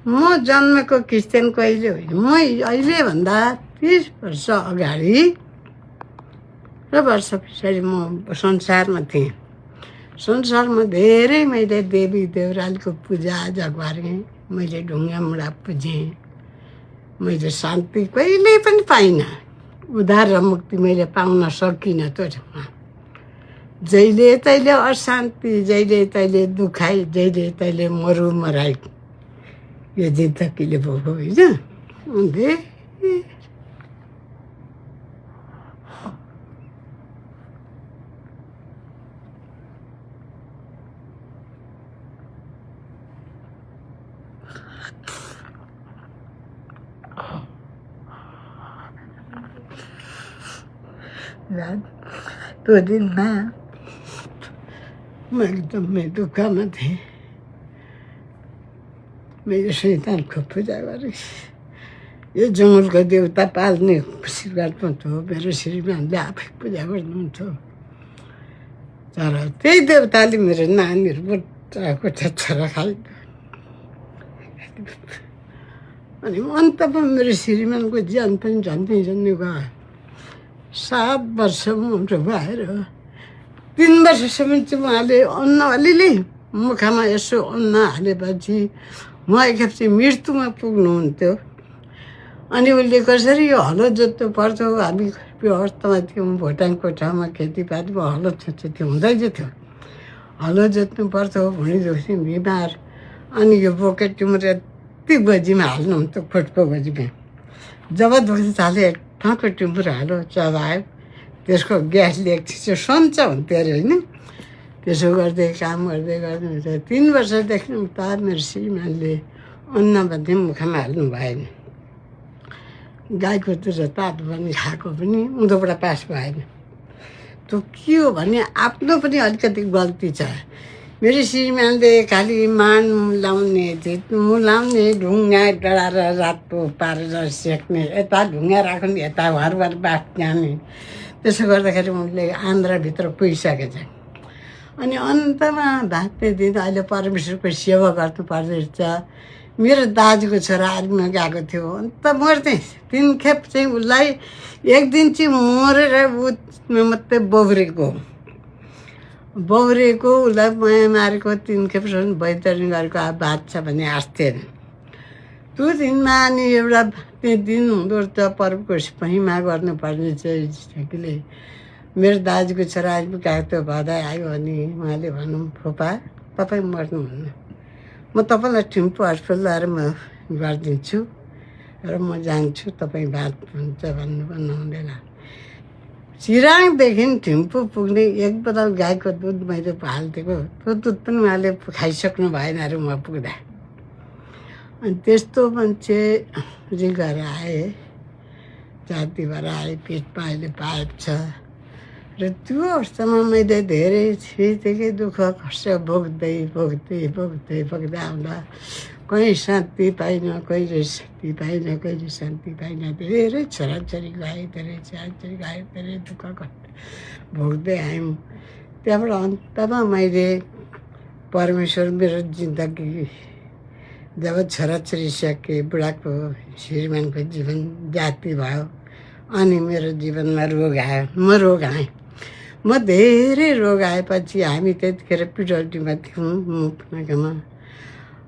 म जन्मेको क्रिस्चियन कहिले होइन। म अहिलेभन्दा 30 वर्ष अगाडि र वर्ष पछाडि म संसारमा थिएँ। संसारमा धेरै मैले देवी देउरालीको पूजाआजा गरेँ। मैले ढुङ्गा मुढा पुजेँ। मैले शान्ति कहिले पनि पाइनँ। उद्धार र मुक्ति मैले पाउन सकिनँ त्यो ठाउँमा। जहिले तैले अशान्ति, जहिले तैले दुखाइ, जहिले तैले मराइ, यो जिन्दगीले भएको होइन। त्यो दिनमा म एकदमै दुःखमा थिएँ। मैले शैतानको पूजा गरेँ। यो जङ्गलको देउता पाल्ने आशीर्वाद पाउँथ्यो। मेरो श्रीमानले आफै पूजा गर्नुहुन्थ्यो। तर त्यही देउताले मेरो नानीहरू गोटा छोरा खाइदियो। अनि अन्तमा मेरो श्रीमानको ज्यान पनि झन्डै झन्डै गयो। 7 वर्ष उम्रो भएर 3 वर्षसम्म चाहिँ उहाँले अन्न अलिअलि मुखमा यसो अन्न हालेपछि म एकखेप चाहिँ मृत्युमा पुग्नुहुन्थ्यो। अनि उसले कसरी यो हलो जोत्नु पर्थ्यो। हामी यो अवस्थामा थियौँ। भोटाङको ठाउँमा खेतीपातीमा हलो जोत्थ्यो, हुँदैन थियो। हलो जोत्नु पर्थ्यो, भुँडी दुख्ने बिमार। अनि यो बोकेट टिमुर यति गोजीमा हाल्नुहुन्थ्यो, खोटको गोजीमा। जब दुख्न थाल्यो ठाउँको टिमुर हालो चबायो, त्यसको ग्यासले एकछिन सन्च हुन्थ्यो अरे होइन। त्यसो गर्दै काम गर्दै गर्दै 3 वर्षदेखि उता मेरो श्रीमानले अन्न भन्ने मुखमा हाल्नु भएन। गाईको दुध तातो पनि खाएको पनि उँधोबाट पास भएन। त्यो के हो भने आफ्नो पनि अलिकति गल्ती छ। मेरो श्रीमानले खालि मान लाउने, झिट्नु लाउने, ढुङ्गा डढाएर रातो पारेर सेक्ने, यता ढुङ्गा राख्ने, यता घरबार बास जाने। त्यसो गर्दाखेरि उनले आन्द्राभित्र पुगिसकेछ। अनि अन्तमा भाग्ने दिन अहिले परमेश्वरको सेवा गर्नु पर्दो रहेछ। मेरो दाजुको छोरा आर्मीमा गएको थियो। अन्त मर्दै 3 खेप चाहिँ उसलाई एक दिन चाहिँ मरेर ऊ मात्रै बौरेको उसलाई माया मारेको 3 खेपसम्म बैतरणी गरेको बात छ भने आश थिएन। त्यो दिनमा अनि एउटा त्यो दिन हुँदो रहेछ पर्वको महिमा गर्नुपर्ने चाहिँ कि मेरो दाजुको छोरा आर्मी गएको थियो। भदै आयो अनि उहाँले भनौँ फुपा तपाईँ मर्नुहुन्न, म तपाईँलाई थिम्पू हस्पिटल ल्याएर म गरिदिन्छु र म जान्छु, तपाईँ बात हुन्छ भन्नु हुँदैन। चिराङदेखि थिम्पू पुग्ने 1 बोतल गाईको दुध मैले हालिदिएको, त्यो दुध पनि उहाँले खाइसक्नु भएन अरे म पुग्दा। अनि त्यस्तो मान्छे रिगेर आए, जाति भएर आए, पेटमा अहिले पाइप छ। र त्यो अवस्थामा मैले धेरै छिटै दुःख कष्ट भोग्दै आउँदा कहीँ शान्ति पाइनँ, कहिले शान्ति पाइनँ, कहिले शान्ति पाइनँ। धेरै छोराछोरी गए, धेरै दुःख कष्ट भोग्दै आयौँ। त्यहाँबाट अन्तमा मैले परमेश्वर मेरो जिन्दगी जब छोराछोरी सके, बुढाको श्रीमानको जीवन जाति भयो। अनि मेरो जीवनमा रोग आयो। म रोग आएँ। म धेरै रोग आएपछि हामी त्यतिखेर पिडब्ल्युडीमा थियौँ मुखनाकामा।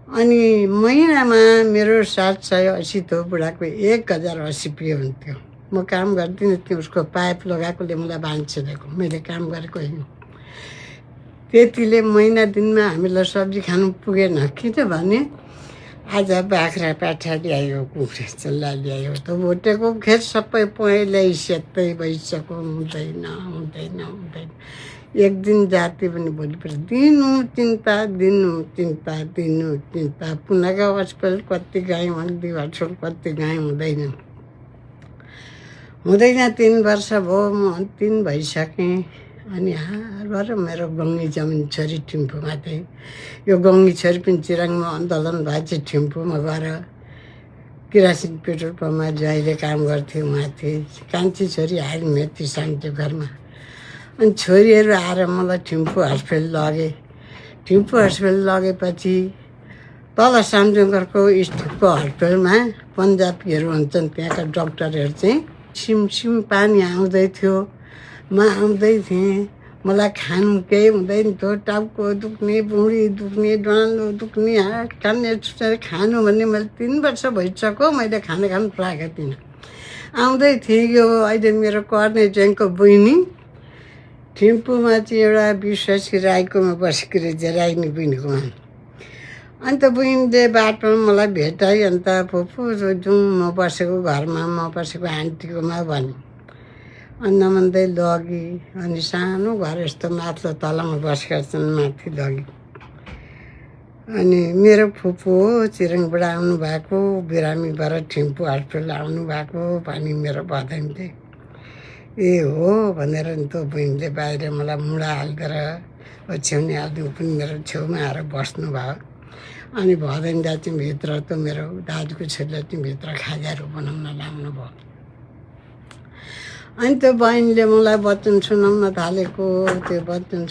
अनि महिनामा मेरो 780 थियो, बुढाको 1080 पे हुन्थ्यो। म काम गर्दिनँ थिएँ, उसको पाइप लगाएकोले मलाई भान्से दिएको, मैले काम गरेको होइन। त्यतिले महिना दिनमा हामीलाई सब्जी खानु पुगेन। किनभने आज बाख्रा पाठा ल्यायो, कुखुरा चल्ला ल्यायो, त भुटेको खेत सबै पहेँलै सेतै भइसक्यो। हुँदैन। एक दिन जाति पनि भोलिपल्ट दिनु चिन्ता। पुनाको हस्पिटल कति गाई हल्दी हस्पिटल कति गाई हुँदैन। 3 वर्ष भयो, म अन्तिम भइसकेँ। अनि हालबाट मेरो गङ्गी जमिन छोरी थिम्पूमा थिएँ। यो गङ्गी छोरी पनि चिराङमा आन्दोलन भएपछि थिम्पूमा गएर किरासिन पेट्रोल पम्पमा ज्वाइँले काम गर्थ्यो, उहाँ थिए। कान्छी छोरी आएर मेथी सान्थ्यो घरमा। अनि छोरीहरू आएर मलाई थिम्पू हस्पिटल लगे। थिम्पू हस्पिटल लगेपछि तल सामजुङको स्थितको हस्पिटलमा पन्जाबीहरू हुन्छन्, त्यहाँका डक्टरहरू चाहिँ सिमसिम पानी आउँदै थियो। म आउँदै थिएँ, मलाई खानु केही हुँदैन थियो। टाउको दुख्ने, बुँडी दुख्ने, डाँडो दुख्ने, हात कान्ने छुट्ने। खानु भन्ने मैले 3 वर्ष भइसक्यो मैले खाना खानु पाएको थिइनँ। आउँदै थिएँ, यो अहिले मेरो कर्ने ज्याङको बहिनी थिम्पूमा चाहिँ एउटा विश्वासी राईकोमा बसेको रहेछ, राईनी बहिनीकोमा। अन्त बहिनीले बाटोमा मलाई भेटाइ, अन्त फुपू जाउँ म बसेको घरमा, म बसेको आन्टीकोमा भन्यो। अन्त भन्दै लगी। अनि सानो घर यस्तो माथिल्लो तलामा बसेका छन्, माथि लगी। अनि मेरो फुपू चिरङबाट आउनुभएको, बिरामीबाट थिम्पू हस्पिटल आउनुभएको भनी मेरो बधाइले। ए हो भनेर नि त बहिनीले बाहिर मलाई मुढा हालिदिएर ओछ्याउनी हालिदियो, पनि मेरो छेउमा आएर बस्नुभयो। अनि भदैन चाहिँ भित्र त मेरो दाजुको छोरीलाई चाहिँ भित्र खाजाहरू बनाउन लाउनु भयो। अनि त्यो बहिनीले मलाई वचन सुनाउन थालेको, त्यो वचन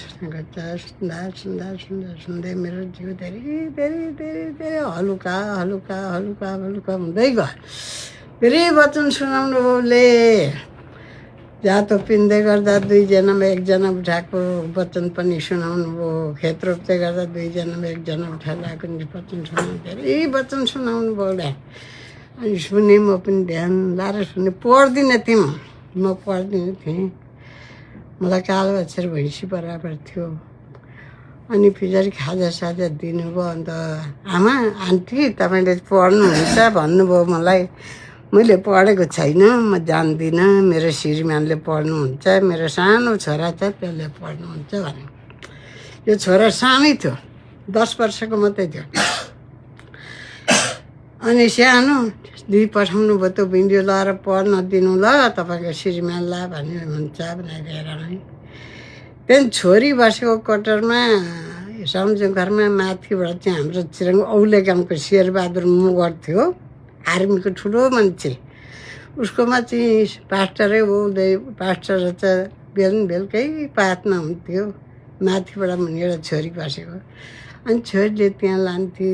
सुन्दै मेरो जिउ धेरै हलुका हुँदै गयो। फेरि वचन सुनाउनु बाउले जातो पिन्दै गर्दा 2 जनामा 1 जना उठाएको वचन पनि सुनाउनु भयो। खेत रोप्दै गर्दा 2 जनामा 1 जना उठाएर आएको वचन सुनाउनु, धेरै वचन सुनाउनु भयो। अनि सुने, म पनि ध्यान लाएर सुने। पढ्दिनँ थिएँ, म पढ्दिनँ थिएँ। मलाई कालो अक्षर भैँसी बराबर थियो। अनि पछाडि खाजासाजा दिनुभयो। अन्त आमा आन्टी तपाईँले पढ्नुहुन्छ भन्नुभयो मलाई। मैले पढेको छैन, म जान्दिनँ, मेरो श्रीमानले पढ्नुहुन्छ, मेरो सानो छोरा छ त्यसले पढ्नुहुन्छ भने। यो छोरा सानै थियो, 10 वर्षको मात्रै थियो। अनि सानो दिदी पठाउनु भयो त भिडियो लगाएर पढ्न दिनु ल तपाईँको श्रीमानलाई भन्यो, हुन्छ भनेर नै। त्यहाँदेखि छोरी बसेको क्वार्टरमा सम्झौँ घरमा माथिबाट चाहिँ हाम्रो चिरङ औले गाउँको शेरबहादुर मुगर थियो, आर्मीको ठुलो मान्छे। उसकोमा चाहिँ पास्टरै उसले पास्टर चाहिँ बेलुकै प्रार्थना हुन्थ्यो। माथिबाट एउटा छोरी बसेको। अनि छोरीले त्यहाँ लान्थ्यो,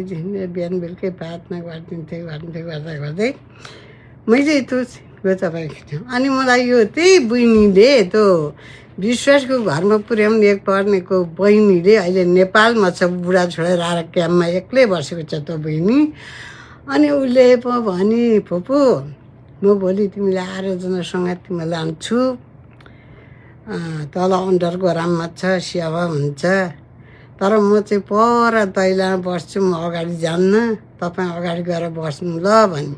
बिहान बेलुकै प्रार्थना गरिदिन्थ्यो गर्दै मैले त्यो तपाईँको। अनि मलाई यो त्यही बहिनीले त्यो विश्वासको घरमा पुर्याउने एक पढ्नेको बहिनीले अहिले नेपालमा छ, बुढाछोडा आएर क्याम्पमा एक्लै बसेको छ त्यो बहिनी। अनि उसले पो भने, फुपू म भोलि तिमीलाई आरोजनासँग तिमीलाई लान्छु, तल अन्डरको राममा छ, सेवा हुन्छ। तर म चाहिँ पर दैलामा बस्छु, म अगाडि जान्न, तपाईँ अगाडि गएर बस्नु ल भने।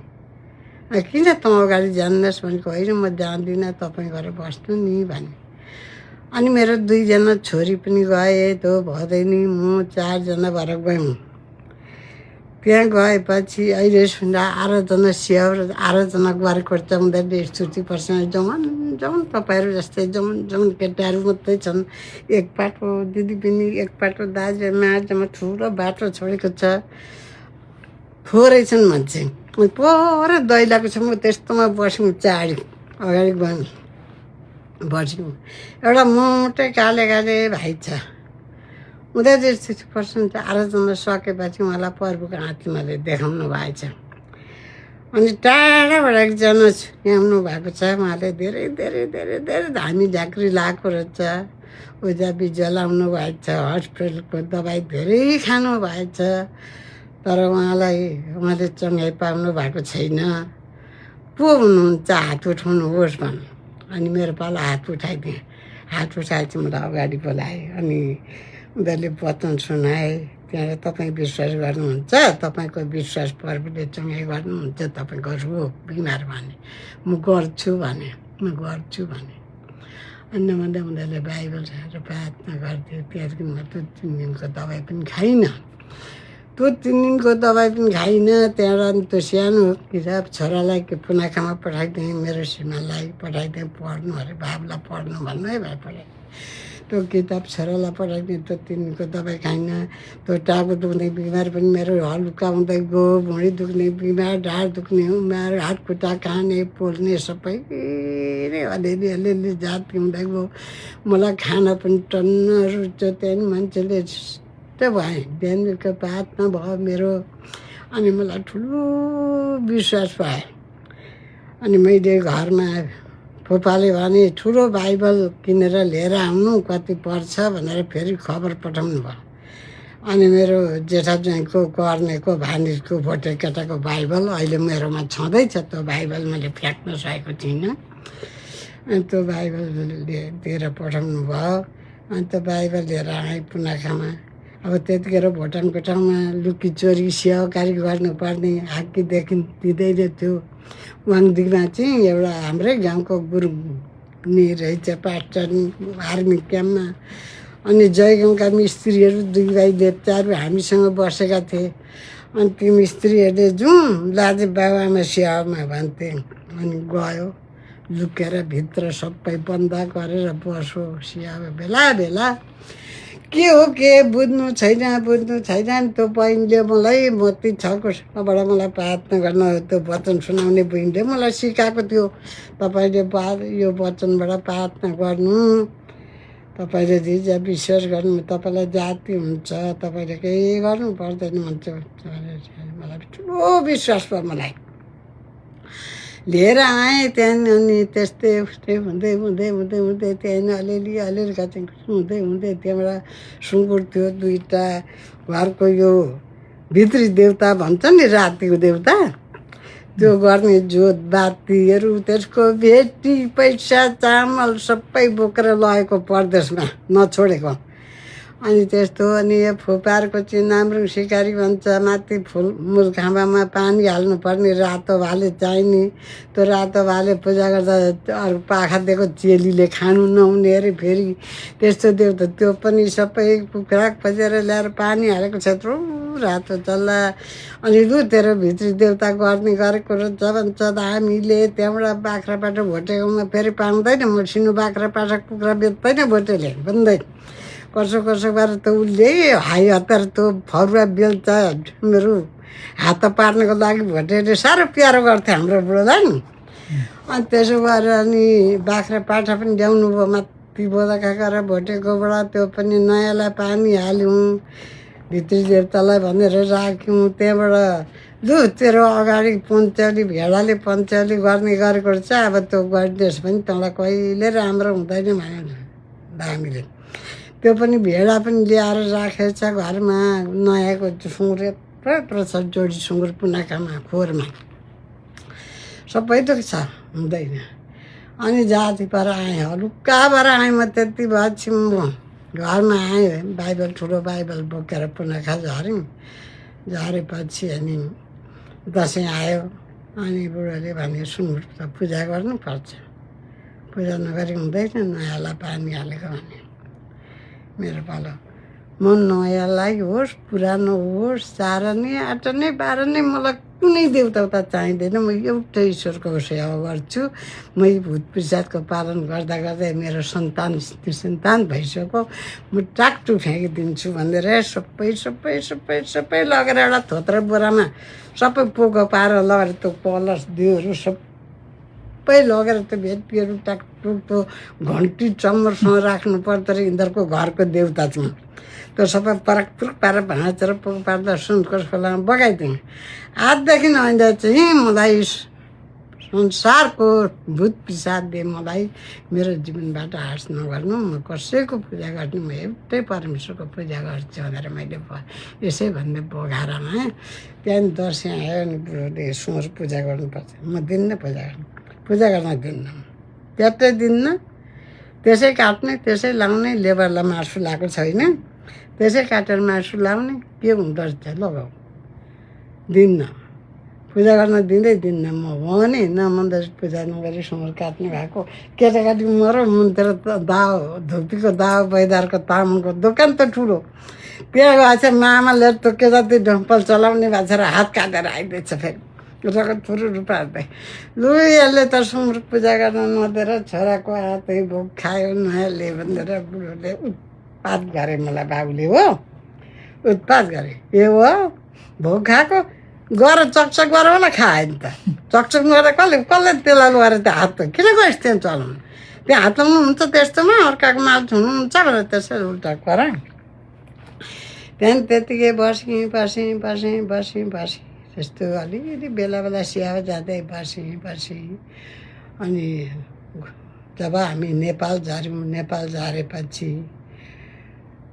किन त अगाडि जान्नुहोस् भनेको, होइन म जान्दिनँ, तपाईँ गएर बस्नु नि भने। अनि मेरो 2 जना छोरी पनि गए, त्यो भदैनी म 4 जना भएर गयौँ। त्यहाँ गएपछि अहिले सुन्दा आराधना सेवा आराधना गरेको छ उनीहरूले स्तुति प्रसन्न जमन तपाईँहरू जस्तै जमन केटाहरू मात्रै छन्। एक पाटो दिदी पनि, एक पाटो दाजुमा जम्मा ठुलो बाटो छोडेको छ, थोरै छन् मान्छे। पर दैलाको छ, म त्यस्तोमा बस्यौँ, चाडी अगाडि गयौँ बस्यौँ। एउटा मोटै काले भाइ छ, उनीहरूले स्तुति प्रसन्न आराधना सकेपछि उहाँलाई प्रभुको आत्माले देखाउनु भएछ। अनि टाढाबाट एकजना ल्याउनु भएको छ, उहाँले धेरै धामी झाँक्री लगाएको रहेछ, ओजा बिजुवा लाउनु भएछ, हस्पिटलको दबाई धेरै खानु भएछ। तर उहाँले चङ्गाइ पाउनु भएको छैन। को हुनुहुन्छ हात उठाउनुहोस् भन्नु। अनि मेरो पाला हात उठाइदिएँ। हात उठाएपछि मलाई अगाडि बोलाएँ। अनि उनीहरूले वचन सुनाए, त्यहाँ तपाईँ विश्वास गर्नुहुन्छ, तपाईँको विश्वास प्रभुले चङ्गाइ गर्नुहुन्छ, तपाईँको रोग बिमार भने। म गर्छु भने। अनि भन्दा उनीहरूले बाइबल छाएर प्रार्थना गर्थ्यो। त्यहाँदेखि म त्यो 3 दिनको दबाई पनि खाइनँ। त्यो 3 दिनको दबाई पनि खाइनँ। त्यहाँबाट त्यो सानो किताब छोरालाई पुनाखामा पठाइदिएँ, मेरो श्रीमानलाई पठाइदिएँ पढ्नु अरे, बाबुलाई पढ्नु भन्नु है भाइ पढाइ। त्यो किताब छोरालाई पठाइदिएँ। त्यो 3 दिनको दबाई खाइनँ। त्यो टाउको दुख्ने बिमार पनि मेरो हल्का हुँदै गयो, भुँडी दुख्ने बिमार, ढाड दुख्ने बिमार, हात खुट्टा खाने पोल्ने सबै अलिअलि जाति हुँदै गयो। मलाई खाना पनि टन्न रुच्छ। त्यहाँदेखि मान्छेले झट्ट भएँ। बिहान बेलुका प्रार्थना भयो मेरो। अनि मलाई ठुलो विश्वास पाएँ। अनि मैले घरमा फुपाले भने ठुलो बाइबल किनेर लिएर आउनु, कति पर्छ भनेर फेरि खबर पठाउनु भयो। अनि मेरो जेठा ज्वाइँको कर्नेको भानिजको भोटे केटाको बाइबल अहिले मेरोमा छँदैछ। त्यो बाइबल मैले फ्याँक्न सकेको थिइनँ। अनि त्यो बाइबल दिएर पठाउनु भयो। अनि त्यो बाइबल लिएर आएँ पुनाखामा। अब त्यतिखेर भुटानको ठाउँमा लुकी चोरी सेवाकारी गर्नुपर्ने हाक्कीदेखि दिँदैन थियो। वाङदिङमा चाहिँ एउटा हाम्रै गाउँको गुरु नि रहेछ पास्टर आर्मी क्याम्पमा। अनि जयगाउँका मिस्त्रीहरू 2 भाइ लेप्चाहरू हामीसँग बसेका थिए। अनि ती मिस्त्रीहरूले जाउँ लाजे बाबामा सेवामा भन्थे। अनि गयो लुकेर भित्र सबै बन्द गरेर बसो सेवा बेला बेला के हो के बुझ्नु छैन। त्यो बहिनीले मलाई मोती 6को सालबाट मलाई प्रार्थना गर्न त्यो वचन सुनाउने बहिनीले मलाई सिकाएको थियो। तपाईँले यो वचनबाट प्रार्थना गर्नु, तपाईँले रिजा विश्वास गर्नु, तपाईँलाई जाति हुन्छ, तपाईँले केही गर्नु पर्दैन भन्छ। मलाई ठुलो विश्वास भयो। मलाई लिएर आएँ त्यहाँदेखि। अनि त्यस्तै उस्तै हुँदै त्यहाँदेखि अलिअलि गाछिङ हुँदै त्यहाँबाट सुँगुर थियो 2टा। घरको यो भित्री देउता भन्छ नि रातिको देउता, त्यो गर्ने जोत बातीहरू त्यसको भेटी पैसा चामल सबै बोकेर लगेको परदेशमा नछोडेको। अनि त्यस्तो। अनि यो फुपारको चाहिँ नाम्रुङ सिकारी भन्छ। माथि मूल खाँबामा पानी हाल्नुपर्ने रातो भाले चाहिने। त्यो रातो भाले पूजा गर्दा अरू पाखा दिएको चेलीले खानु नहुने अरे फेरि त्यस्तो देउता। त्यो पनि सबै कुखुरा खोजेर ल्याएर पानी हालेको छ यत्रो रातो चल्ला। अनि लु तेरो भित्री देउता गर्ने गरेको रहेछ भन्छ। हामीले त्यहाँबाट बाख्रापाटा भोटेकोमा फेरि पाउँदैन। मसिनो बाख्रापाटा कुखुरा बेच्दैन भोटेले, भन्दैन। कसो गरेर त उसले हाई हतार त्यो फरुवा बेल्छ मेरो हात पार्नको लागि भोटेले साह्रो प्यारो गर्थे हाम्रो बुढोलाई नि। अनि त्यसो गरेर अनि बाख्रा पाठा पनि ल्याउनु भयो माथि बोदाका गरेर भोटेकोबाट। त्यो पनि नयाँलाई पानी हाल्यौँ, भित्री देवतालाई भनेर राख्यौँ। त्यहाँबाट लु तेरो अगाडि पञ्चाली भेडाले पञ्चाली गर्ने गरेको रहेछ। अब त्यो गरिदियोस् भने तँलाई कहिले राम्रो हुँदैन भने हामीले त्यो पनि भेडा पनि ल्याएर राखेको छ घरमा। नयाँको सुँगुर यत्रो छ, जोडी सुँगुर पुनाखामा खोरमा सबै थोक छ, हुँदैन। अनि जाति पर आएँ, हलुक्काबाट आएँ म। त्यति भएपछि म घरमा आएँ। बाइबल ठुलो बाइबल बोकेर पुनाखा झऱ्यौँ। झरेपछि अनि दसैँ आयो। अनि बुढोले भने सुँगुर त पूजा गर्नुपर्छ, पूजा नगरी हुँदैन, नयाँलाई पानी हालेको भने। मेरो पालो म नयाँलाई होस् पुरानो होस् चारने आटने बाह्रने मलाई कुनै देउता चाहिँदैन। म एउटै ईश्वरको सेवा गर्छु। मै भूत पिशाचको पालन गर्दा गर्दै मेरो सन्तान भइसक्यो। म टाक्टु फ्याँकिदिन्छु भनेर सबै लगेर एउटा थोत्रो बोरामा सबै पोको पारेर लगेर त्यो कलश दियोहरू सबै लगेर त्यो भेटीहरू टाकटुक त्यो घन्टी चम्मरसँग राख्नु पर्दो रहेछ। यिनीहरूको घरको देउता चाहिँ त्यो सबै परकपुर पारेर भाँचेर पोको पार्दा सुनको खोलामा बगाइदिउँ। आजदेखि अहिले चाहिँ मलाई संसारको भूत पिसाचले मलाई मेरो जीवनबाट हाँस नगर्नु। म कसैको पूजा गर्ने, म एउटै परमेश्वरको पूजा गर्छु भनेर मैले यसै भन्ने बगारमा। त्यहाँदेखि दसैँ आयो अनि बुढोले सुँगुर पूजा गर्नुपर्छ। म दिन्न पूजा गर्न दिन्न, त्यतै दिन्न। त्यसै काट्ने त्यसै लाउने, लेबरलाई मासु लगाएको छैन, त्यसै काटेर मासु लाउने। के हुँदो रहेछ लगाऊ, दिन्न। पूजा गर्न दिन्न म भने न। मन पूजा नगरी सुँगुर काट्ने भएको केटाकेटी मर मुनतिर दाउ धुपीको दाउ बैदारको तामाङको दोकान त ठुलो। त्यहाँ गएछ मामाले त्यो केटाती ढम्पल चलाउने भएको छ र हात काटेर आइदिएछ। फेरि रगत फुरुरु पार्दै लु यसले त सुँगुर पूजा गर्न नदिएर छोराको हातै भोग खायो नयाँले भनेर बुढोले उत्पात गरे मलाई। बाबुले हो उत्पात गरे। ए हो भोग खाएको गर चकचक गर होला खायो नि त। चकचक गरेर कसले त्यसलाई गएर त्यो हात किन गएस् त्यहाँ चलाउनु? त्यहाँ हात लाउनु हुन्छ त्यस्तोमा, अर्काको माल छुनुहुन्छ भनेर त्यसरी उल्टा गर। त्यहाँदेखि त्यत्तिकै बसेँ त्यस्तो अलिकति बेला बेला स्याहार जाँदै बसेँ अनि जब हामी नेपाल झरेपछि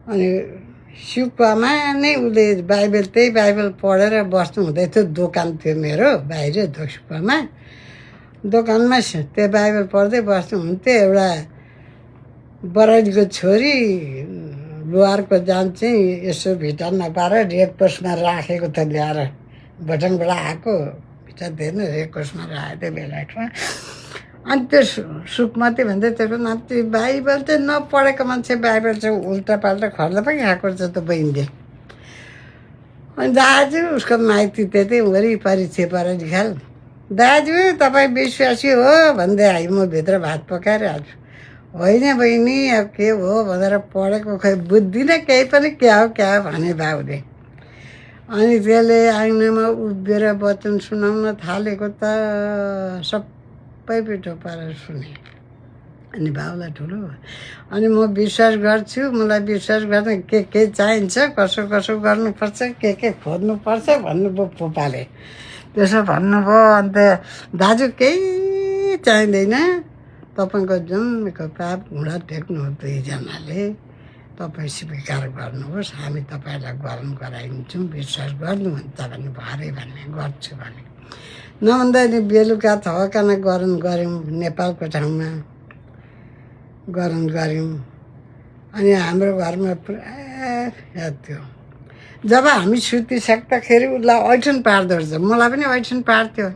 अनि सुक्पामा नै उसले त्यही बाइबल पढेर बस्नु हुँदै थियो। दोकान थियो मेरो बाहिर सुक्पामा, दोकानमा त्यो बाइबल पढ्दै बस्नु हुन्थ्यो। एउटा बराइलीको छोरी लुहारको जान चाहिँ यसो भित्र नपाएर रेड क्रसमा राखेको थियो, ल्याएर भोटाङबाट आएको भित्र दिएन, रेड क्रसमा राखेको थियो बेलायतमा। अनि त्यो सुकमती भन्दै त्यो नाति बाइबल चाहिँ नपढेको मान्छे बाइबल चाहिँ उल्टा पाल्टा खर्दा पनि खाएको रहेछ त बहिनीले। अनि दाजु उसको माइती त्यतै वरिपरि छेपर निखाल, दाजु तपाईँ विश्वासी हो भन्दै आयो। म भित्र भात पकाएर हाल्छु। होइन बहिनी अब के हो भनेर पढेको खै बुझ्दिनँ केही पनि, क्या हो भने बाबुले। अनि त्यसले आँगनामा उभिएर वचन सुनाउन थालेको त सबै पिठो पारेर सुने। अनि बाबुलाई ठुलो अनि म विश्वास गर्छु, मलाई विश्वास गर्न के चाहिन्छ, कसो गर्नुपर्छ, के खोज्नुपर्छ भन्नुभयो फुपाले। त्यसो भन्नुभयो। अन्त दाजु केही चाहिँदैन, तपाईँको जन्मेको पाप घुँडा टेक्नु हो दुईजनाले, तपाईँ स्वीकार गर्नुहोस्, हामी तपाईँलाई गरम गराइदिन्छौँ, विश्वास गर्नुहुन्छ भने भरे भन्ने गर्छु भने। नभन्दा नि बेलुका थकान गरम गऱ्यौँ नेपालको ठाउँमा गरम गऱ्यौँ। अनि हाम्रो घरमा पुरा याद थियो। जब हामी सुतिसक्दाखेरि उसलाई ऐठन पार्दो रहेछ, मलाई पनि ऐठन पार्थ्यो।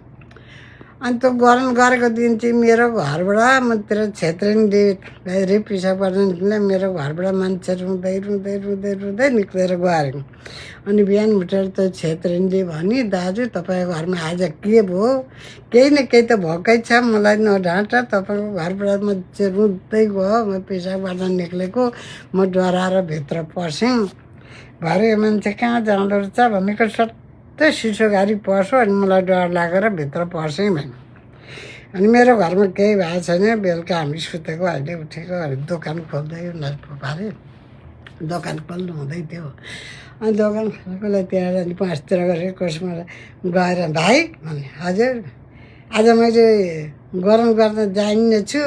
अनि त्यो गरम गरेको दिन चाहिँ मेरो घरबाट म तेरो छेत्रिङले बाहिरै पिसाब गर्न निक्लिँदा मेरो घरबाट मान्छे रुँदै निक्लेर गऱ्यौँ। अनि बिहान उठेर त छेत्रिङले भने, दाजु तपाईँको घरमा आज के भयो, केही न केही त भएकै छ, मलाई नढाँट, तपाईँको घरबाट मान्छे रुँदै गयो, म पिसाब गर्न निक्लेको, म डराएर भित्र पसेँ। भरे मान्छे कहाँ जाँदो रहेछ भनेको सट्टै सिसो गाडी पस्यो। अनि मलाई डर लागेर भित्र पसेँ भने। अनि मेरो घरमा केही भएको छैन, बेलुका हामी सुतेको अहिले उठेको, दोकान खोल्दै फुपाले दोकान खोल्नु हुँदै थियो। अनि दोकान खोलेकोलाई त्यहाँ अनि 5तिर गरेर कसमा गएर भाइ भने, हजुर आज मैले गरम गर्न जान्नेछु,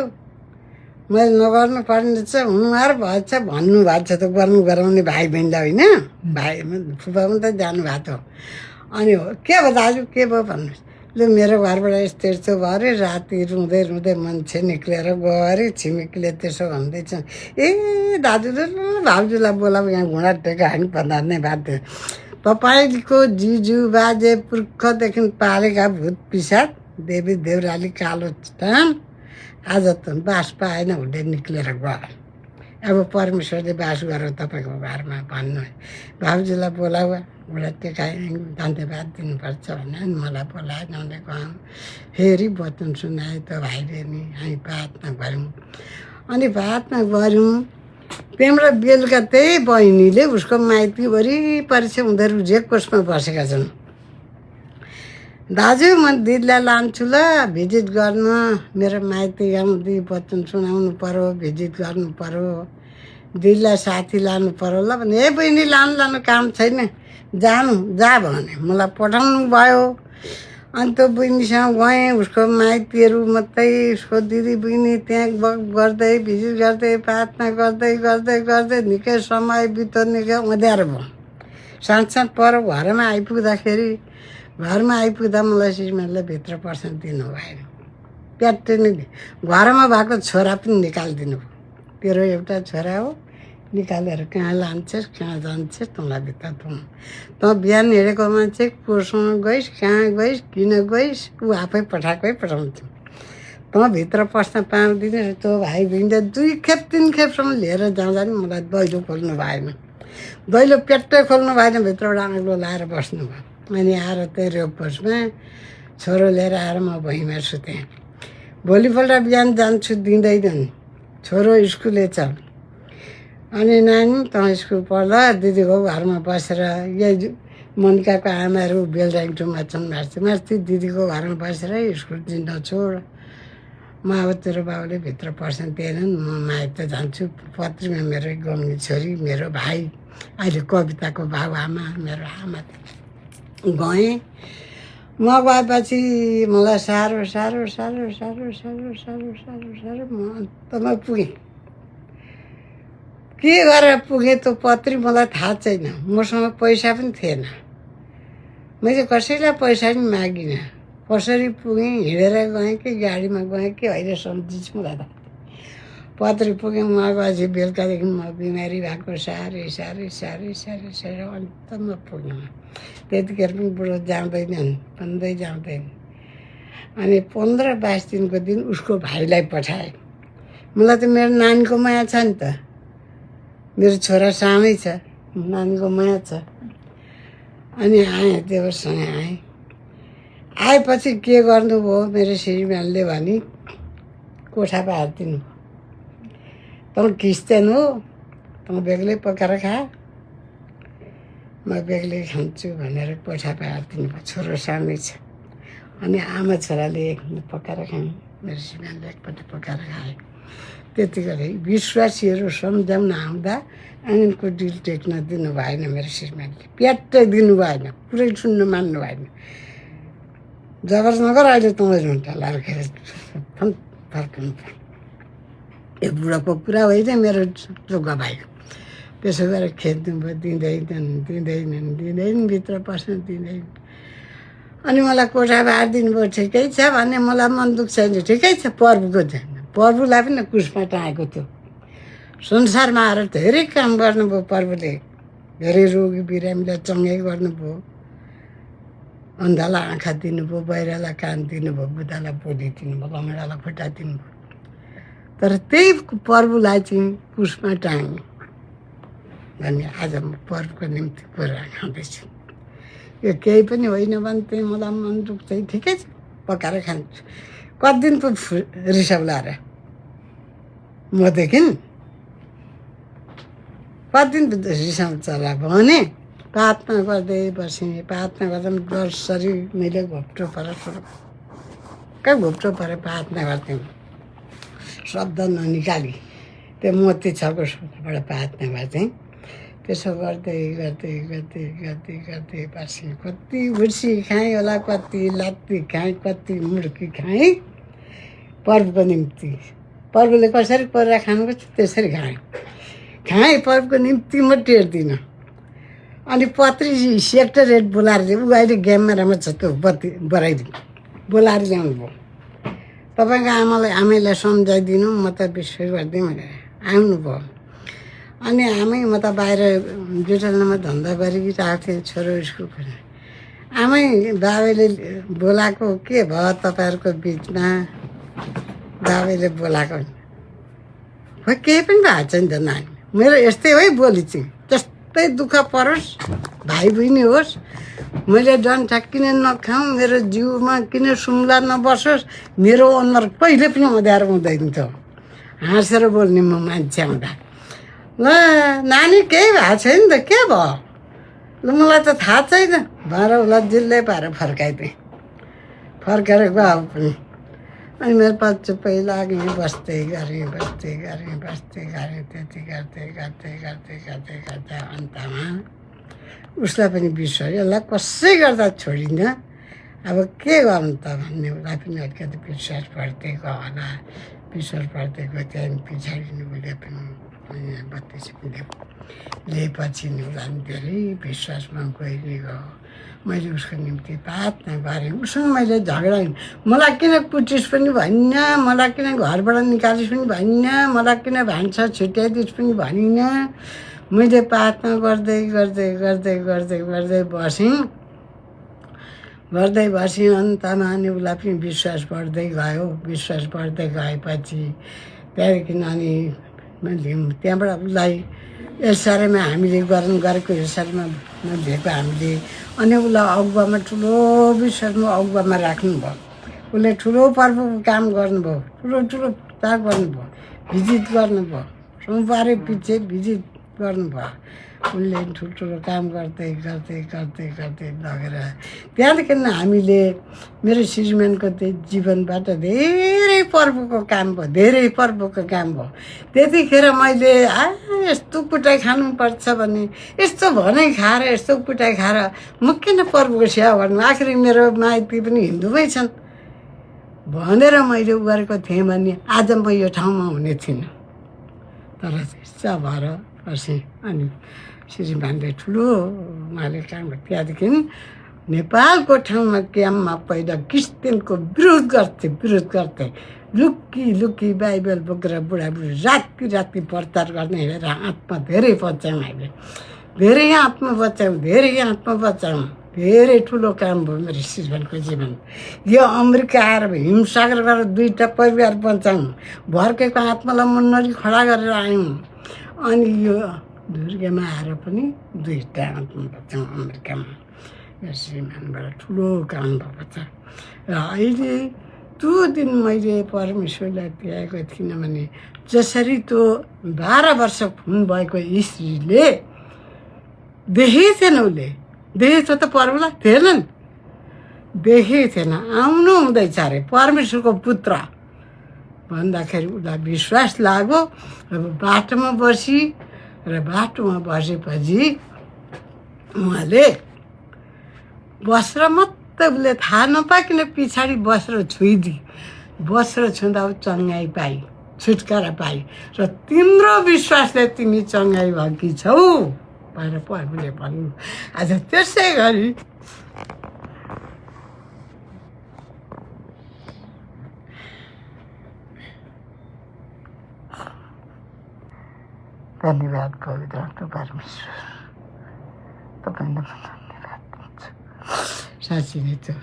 मैले नगर्नु पर्ने छ, हुनुहार भएछ भन्नुभएको छ त गरम गराउने भाइ बहिनीलाई, होइन भाइ फुपा पनि त जानुभएको थियो। अनि हो के भयो दाजु, के भयो भन्नुहोस्। ल मेरो घरबाट यस्तो भयो अरे, राति रुँदै मान्छे निक्लेर गयो अरे, छिमेकीले त्यसो भन्दैछ। ए दाजु भाउजूलाई बोलाऊ, यहाँ घुँडा टेका हामी भन्दा नै भएको थियो। तपाईँको जिजु बाजे पुर्खदेखि पालेका भूत पिसाच देवी देउराली कालो टान आज त बास पाएन हुँदै निक्लेर गयो। अब परमेश्वरले बास गरेर तपाईँको घरमा भन्नु, भाउजूलाई बोलाऊ, घुँडा टेकाइ धन्यवाद दिनुपर्छ भने। अनि मलाई बोलायो, ल्याउँदै गयौँ, फेरि वचन सुनायो त भाइले नि, हामी प्रार्थना गऱ्यौँ। अनि प्रार्थना गऱ्यौँ, त्यहाँबाट बेलुका त्यही बहिनीले उसको माइती वरिपरि चाहिँ उनीहरू जे कोसमा बसेका छन्। दाजु म दिदीलाई लान्छु ल भिजिट गर्न, मेरो माइती आउँदै वचन सुनाउनु पऱ्यो, भिजिट गर्नु पऱ्यो, दिदीलाई साथी लानु पऱ्यो ल भने। ए बहिनी लानु काम छैन, जा भने मलाई पठाउनु भयो। अनि त्यो बहिनीसँग गएँ, उसको माइतीहरू मात्रै, उसको दिदी बहिनी त्यहाँ गर्दै भिजिट गर्दै प्रार्थना गर्दै निकै समय बित्यो, निकै अँध्यारो भयो। साँझ पर घरमा आइपुग्दा मलाई श्रीमानले भित्र पर्सन दिनु भएन, प्याट्टै नै घरमा भएको छोरा पनि निकालिदिनु भयो। तेरो एउटा छोरा हो, निकालेर कहाँ लान्छस्, कहाँ जान्छस्, तँलाई भित्र तँ बिहान हिँडेको मान्छे कोसँग गइस्, कहाँ गइस्, किन गइस्, ऊ आफै पठाउँछ। तँ भित्र पस्न पाउँदिनस्। तँ भाइ बहिनीले 2 खेप 3 खेपसम्म लिएर जाँदा नि मलाई दैलो खोल्नु भएन, दैलो प्याट्टै खोल्नु भएन, भित्रबाट आगो लाएर बस्नुभयो। अनि आएर त्यही रेपकोसमा छोरो लिएर आएर म भुइँमा सुतेँ। भोलिपल्ट बिहान जान्छु, दिँदैन, छोरो स्कुले छ। अनि नानी तँ स्कुल पढ्दा दिदीको घरमा बसेर, यही मनिकाको आमाहरू बेलडाङटुमा छन्, माथि दिदीको घरमा बसेर स्कुल दिन छोड। म अब तेरो बाबुले भित्र पर्सन दिएनन्, म माइत जान्छु। पत्रीमा मेरो गाउने छोरी, मेरो भाइ अहिले कविताको बाबुआमा मेरो आमा गएँ। म गएपछि मलाई साह्रो साह्रो साह्रो साह्रो साह्रो साह्रो साह्रो साह्रो म अन्तमा पुगेँ। के गरेर पुगेँ त्यो पत्री मलाई थाहा छैन। मसँग पैसा पनि थिएन। मैले कसैलाई पैसा पनि मागिनँ। कसरी पुगेँ, हिँडेर गएँ कि गाडीमा गएँ कि अहिलेसम्म चिज मलाई थाहा छैन। पत्री पुगेँ। म गएपछि बेलुकादेखि म बिमारी भएको साह्रै साह्रै साह्रै साह्रै साह्रै अन्तमा पुग्नु। त्यतिखेर पनि बुढो जाँदैनन्, भन्दै जाँदैन। अनि 15-22 दिनको दिन उसको भाइलाई पठाएँ। मलाई त मेरो नानीको माया छ नि त। मेरो छोरा सानै छ, नानीको माया छ। अनि आएँ, देवरसँग आएँ। आएपछि के गर्नुभयो मेरो श्रीमानले भने कोठा पारिदिनु भयो। तँ क्रिस्चियन हो, तँ बेग्लै पकाएर खा, म बेग्लै खान्छु भनेर कोठा पारिदिनु भयो। छोरो सानै छ। अनि आमा छोराले एकपल्ट पकाएर खायौँ। मेरो श्रीमानले एकपल्ट पकाएर खाएँ। त्यति गरे विश्वासीहरू सम्झाउन आउँदा आँगनको डिल टेक्न दिनु भएन मेरो श्रीमानले। प्याट्टै दिनु भएन, पुरै सुन्नु मान्नु भएन। जबर नगर, अहिले तँलाई झुन्टा लाएर खेर फर्कनु पर्यो। यो बुढोको कुरा होइन, मेरो जोगा भाइ। त्यसो गरेर खेद्नु भयो। दिँदैनन् दिँदैनन् दिँदैन, भित्र पस्न दिँदैन। अनि मलाई कोठा बारिदिनु भयो। ठिकै छ भने मलाई मन दुख्छ नि। ठिकै छ, प्रभुको छैन। प्रभुलाई पनि कुसमा टाँगेको थियो। संसारमा आएर धेरै काम गर्नुभयो प्रभुले। धेरै रोगी बिरामीलाई चङ्गै गर्नुभयो। अन्धालाई आँखा दिनुभयो, बहिरालाई कान दिनुभयो, बुढालाई बोली दिनुभयो, लङ्गडालाई खुट्टा दिनुभयो। तर त्यही प्रभुलाई चाहिँ कुसमा टाँगे भन्ने आज म प्रभुको निम्ति कुरा खाँदैछु। यो केही पनि होइन भने चाहिँ मलाई मन दुख्छ। ठिकै छ, पकाएर खान्छु। कति दिन पो रिसाउला र मदेखि कति दिन रिसाउँछ होला भने प्रार्थना गर्दै बसेँ। प्रार्थना गर्दा पनि वर्षरी मैले घोप्टो परेर कहाँ घोप्टो परेर प्रार्थना गर्थेँ। शब्द ननिकाली त्यो मोती छको सोनाबाट प्रार्थना गर्थेँ। त्यसो गर्दै गर्दै गर्दै गर्दै गर्दै बसेँ। कति हुर्सी खाएँ होला, कति लात्ती खाएँ, कति मुर्की खाएँ प्रभुको निम्ति। प्रभुले कसरी परेर खानुपर्छ त्यसरी खाएँ। प्रभुको निम्ति म टेर्दिनँ। अनि पत्री सेक्रेटरीहेड बोलाएर ऊ अहिले गेममा राम्रो छ, त्यो बत्ती बढाइदिनु बोलाएर ल्याउनु भयो। तपाईँको आमैलाई सम्झाइदिनु, म त विश्वास गर्दिनँ भनेर आउनुभयो। अनि आमै म त बाहिर जुटलमा धन्दा गरिरहेको थिएँ, छोरो स्कुल पढ्ने। आमै बाबैले बोलाएको के भयो तपाईँहरूको बिचमा, बाबैले बोलाएको खोइ केही पनि भएको छैन त नानी। मेरो यस्तै है बोली चाहिँ, जस्तै दुःख परोस्, भाइ बहिनी होस्, मैले डन्ठा किन नखाउँ, मेरो जिउमा किन सुम्ला नबसोस्, मेरो अनुहार कहिले पनि अँध्यारो हुँदैन थियो। हाँसेर बोल्ने म मान्छे आउँदा। ल नानी केही भएको छैन त, के भयो? ल मलाई त थाहा छैन भनेर उसलाई जिल्लै पारेर फर्काइदिएँ। फर्काएर गयो पनि। अनि मेरो पछि चुप्पै लाग्ने, बस्दै गरेँ बस्दै गरेँ बस्दै गरेँ। त्यति गर्दै गर्दै गर्दै गर्दै गर्दै अन्तमा उसलाई पनि विश्वास, यसलाई कसै गर्दा छोडिनँ, अब के गर्नु त भन्ने उसलाई पनि अलिकति विश्वास बढ्दै गयो होला। विश्वास बढ्दै गयो। त्यहाँदेखि पछाडि उसले पनि 32 लिएपछि नि उसलाई पनि धेरै विश्वासमा गइदियो। मैले उसको निम्ति प्रार्थना गरेँ। उसँग मैले झगडा, मलाई किन कुटिस पनि भनिनँ, मलाई किन घरबाट निकालिस पनि भनिनँ, मलाई किन भान्सा छुट्याइदिस् पनि भनिनँ। मैले प्रार्थना गर्दै गर्दै गर्दै गर्दै गर्दै बसेँ। अन्तमा अनि उसलाई पनि विश्वास बढ्दै गयो। विश्वास बढ्दै गएपछि त्यहाँदेखि अनि मैले त्यहाँबाट उसलाई यसरीमा हामीले गर्नु गरेको यसरीमा नभेको हामीले। अनि उसलाई अगुवामा ठुलो विश्वासमा अगुवामा राख्नुभयो। उसले ठुलो प्रभुको काम गर्नुभयो, ठुलो ठुलो प्रचार गर्नुभयो, भिजिट गर्नुभयो, सोमबारे पछि भिजिट गर्नुभयो। उसले ठुल्ठुलो काम गर्दै गर्दै गर्दै गर्दै लगेर त्यहाँदेखि हामीले मेरो श्रीमानको चाहिँ जीवनबाट धेरै पर्वको काम भयो, धेरै पर्वको काम भयो। त्यतिखेर मैले यस्तो कुटाइ खानुपर्छ भने यस्तो भनाइ खाएर यस्तो कुटाइ खाएर म किन पर्वको सेवा गर्नु, आखिर मेरो माइती पनि हिन्दूमै छन् भनेर मैले उ गरेको थिएँ भने आज म यो ठाउँमा हुने थिइनँ। तर इच्छा भएर बसेँ। अनि श्रीमानले ठुलो उहाँले काम गर्यो। त्यहाँदेखि नेपालको ठाउँमा क्याम्पमा पहिला क्रिस्चियनको विरोध गर्थे। लुकी लुकी बाइबल बोकेर बुढाबुढी राति राति प्रचार गर्ने हेरेर आत्मा धेरै बचायौँ हामीले। धेरै आत्मा बचायौँ। धेरै ठुलो काम भयो मेरो श्रीमानको जीवन। यो अमेरिका आएर हिमसागर गरेर 2टा परिवार बचायौँ। भर्केको आत्मालाई मुन्नरी खडा गरेर आयौँ। अनि यो दुर्गेमा आएर पनि 2टा आत्मा बचायौँ अमेरिकामा। यो श्रीमानबाट ठुलो काम भएको छ। र अहिले त्यो दिन मैले परमेश्वरलाई त्यागेको थिइनँ भने जसरी त्यो 12 वर्ष खुन भएको स्त्रीले देखेको थिएन, उसले देखेको त पर्वलाई थिएनन्, देखेको थिएन। आउनु हुँदैछ अरे परमेश्वरको पुत्र भन्दाखेरि उसलाई विश्वास लाग्यो। अब बाटोमा बसेपछि उहाँले वस्त्र मात्रै उसले थाहा नपाइकन पछाडि वस्त्र छुँदा चङ्गाइ पाइ, छुटकारा पाइ। र तिम्रो विश्वासले तिमी चङ्गाइ भएकी छौ भनेर प्रभुले भन्नु। आज त्यसै गरी धन्यवाद पवित्र परमेश्वर, तपाईँलाई म धन्यवाद दिन्छु। साँच्ची नै त्यो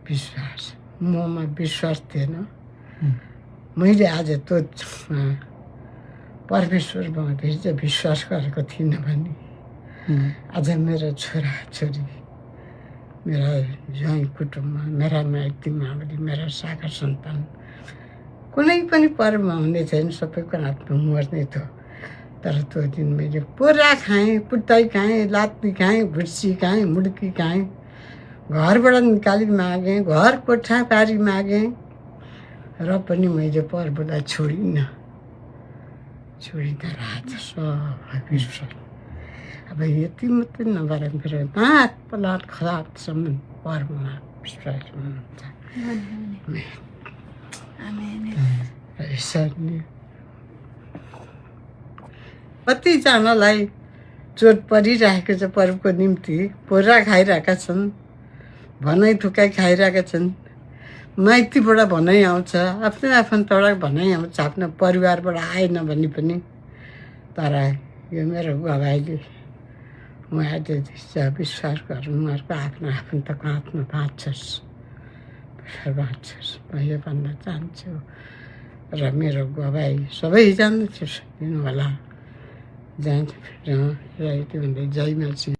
विश्वास ममा विश्वास थिएन। मैले आज त्यो परमेश्वरमा चाहिँ विश्वास गरेको थिइनँ भने आज मेरो छोराछोरी, मेरा ज्वाइँ कुटुम्बमा, मेरा माइती मावली, मेरा शाखा सन्तान कुनै पनि पर्वमा हुने छैन, सबैको हातमा मर्ने थियो। तर त्यो दिन मैले पुरा खाएँ, कुटाइ खाएँ, लात्ती खाएँ, भुर्सी खाएँ, मुड्की खाएँ, घरबाट निकाली मागेँ, घर कोठा पारी मागेँ, र पनि मैले पर्वलाई छोडिनँ। आज सब विश्वास। अब यति मात्रै नभएर मेरो नाक पलाट खराबसम्म पर्वमा विश्वास हुनुहुन्छ। यसरी कतिजनालाई चोट परिरहेको छ पर्वको निम्ति, पोरा खाइरहेका छन्, भनाइ थुकाइ खाइरहेका छन्, माइतीबाट भनाइ आउँछ, आफ्नो आफन्तबाट भनाइ आउँछ, आफ्नो परिवारबाट आएन भने पनि। तर यो मेरो गवाईले उहाँले विश्वास गर्नु, उहाँहरूको आफ्नो आफन्तको हातमा बाँच्छस्, म यो भन्न चाहन्छु। र मेरो गवाई सबैजना सुन्नु होला। जान्छ र यति भन्दै जय मान्छे।